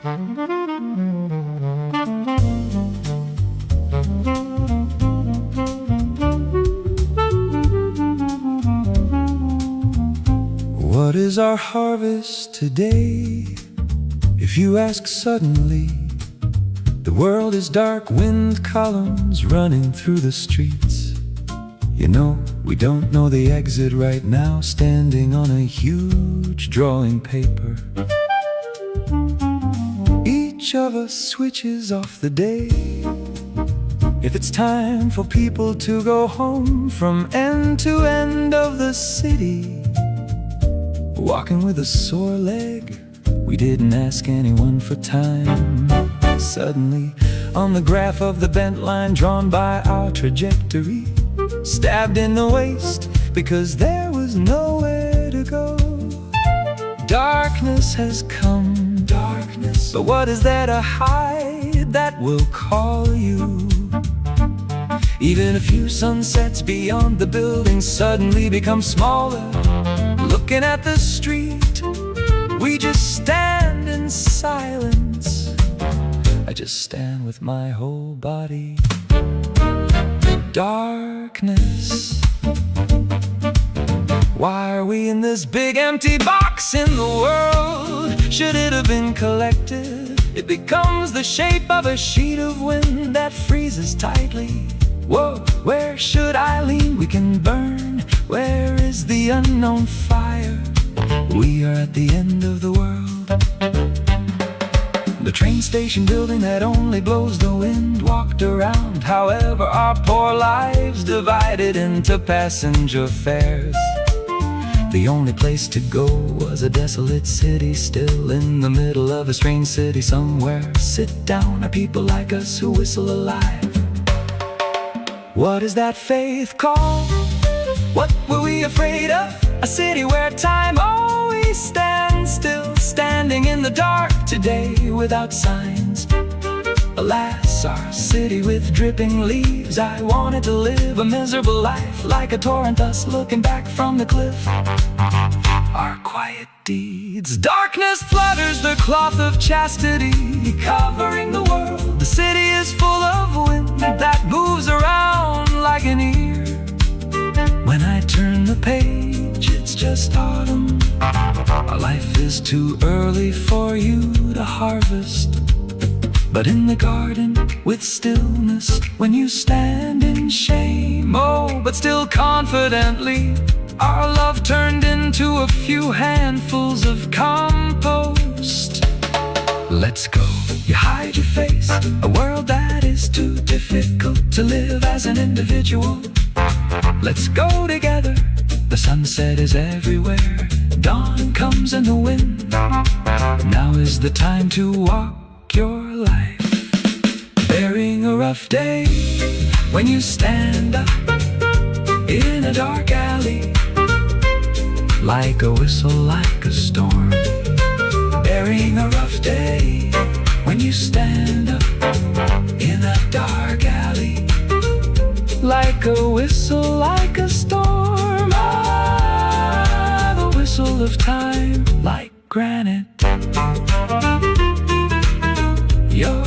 What is our harvest today? If you ask suddenly, the world is dark wind columns running through the streets. You know, we don't know the exit right now, standing on a huge drawing paper. Each of us switches off the day. If it's time for people to go home from end to end of the city, walking with a sore leg, we didn't ask anyone for time. Suddenly, on the graph of the bent line drawn by our trajectory, stabbed in the waist because there was nowhere to go. Darkness has come, darkness, but what is there to hide that will call you? Even a few sunsets beyond the buildings suddenly become smaller. Looking at the street, we just stand in silence. I just stand with my whole body. Darkness. Why are we in this big empty box in the world? Should it have been collected? It becomes the shape of a sheet of wind that freezes tightly. Whoa, where should I lean? We can burn. Where is the unknown fire? We are at the end of the world. The train station building that only blows the wind walked around. However, our poor lives divided into passenger fares. The only place to go was a desolate city, still in the middle of a strange city somewhere. Sit down are people like us who whistle alive. What is that faith called? What were we afraid of? A city where time always stands still, standing in the dark today without signs. Alas, our city with dripping leaves. I wanted to live a miserable life, like a torrent, thus looking back from the cliff. Our quiet deeds. Darkness flutters the cloth of chastity, covering the world. The city is full of wind that moves around like an ear. When I turn the page, it's just autumn. Our life is too early for you to harvest. But in the garden with stillness, when you stand in shame, oh, but still confidently, our love turned into a few handfuls of compost. Let's go. You hide your face, a world that is too difficult to live as an individual. Let's go together. The sunset is everywhere. Dawn comes in the wind. Now is the time to walk your life. Bearing a rough day, when you stand up in a dark alley, like a whistle, like a storm. Bearing a rough day, when you stand up in a dark alley, like a whistle, like a storm. Ah, the whistle of time, like granite. Your